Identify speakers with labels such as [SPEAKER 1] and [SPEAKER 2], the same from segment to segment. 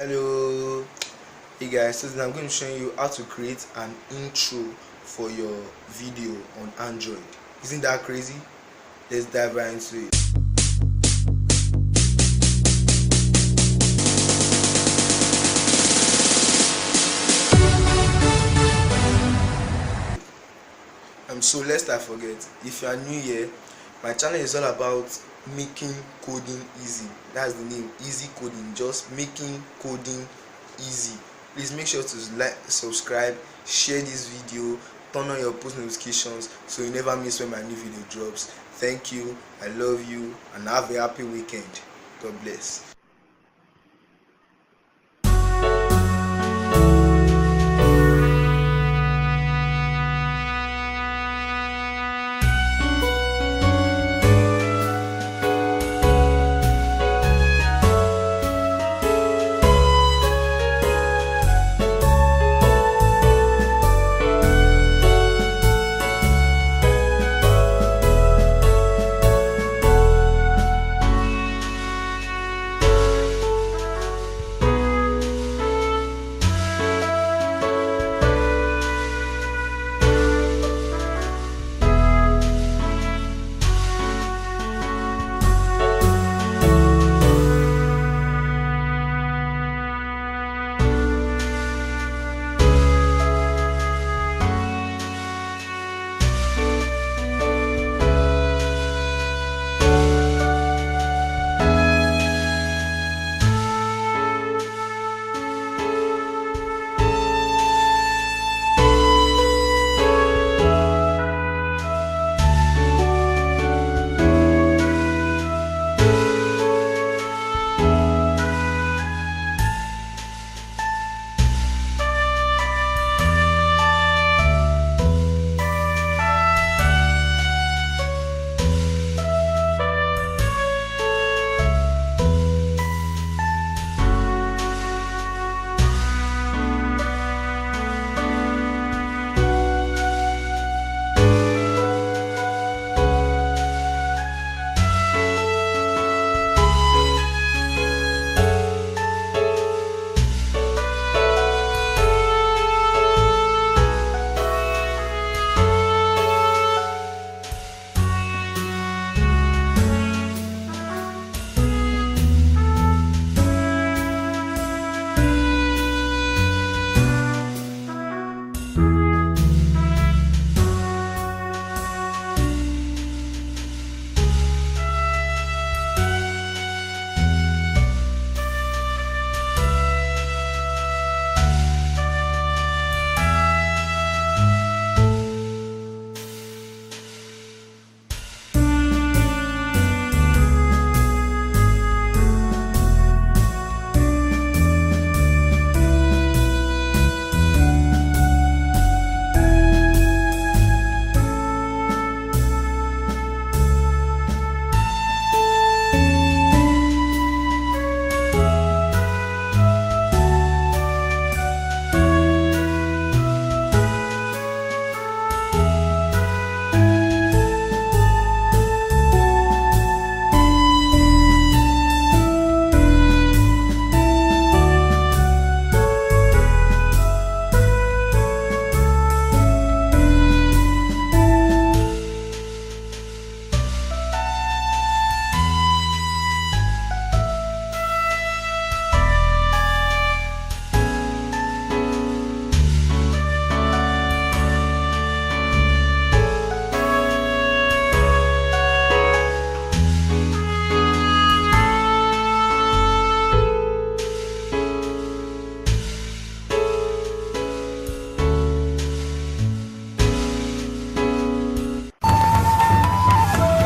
[SPEAKER 1] Hello, hey guys, so today I'm going to show you how to create an intro for your video on Android. Isn't that crazy? Let's dive right into it. So lest I forget, if you are new here, my channel is all about making coding easy. That's the name, easy coding, just making coding easy. Please make sure to like, subscribe, share this video, turn on your post notifications so you never miss when my new video drops. Thank you, I love you, and have a happy weekend. God bless.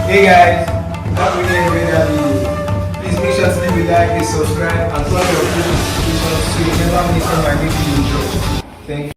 [SPEAKER 2] Hey guys, that we get a video. Please make sure to leave a like, and subscribe, and turn on your post notifications so you never miss when my new video drops. Thank you.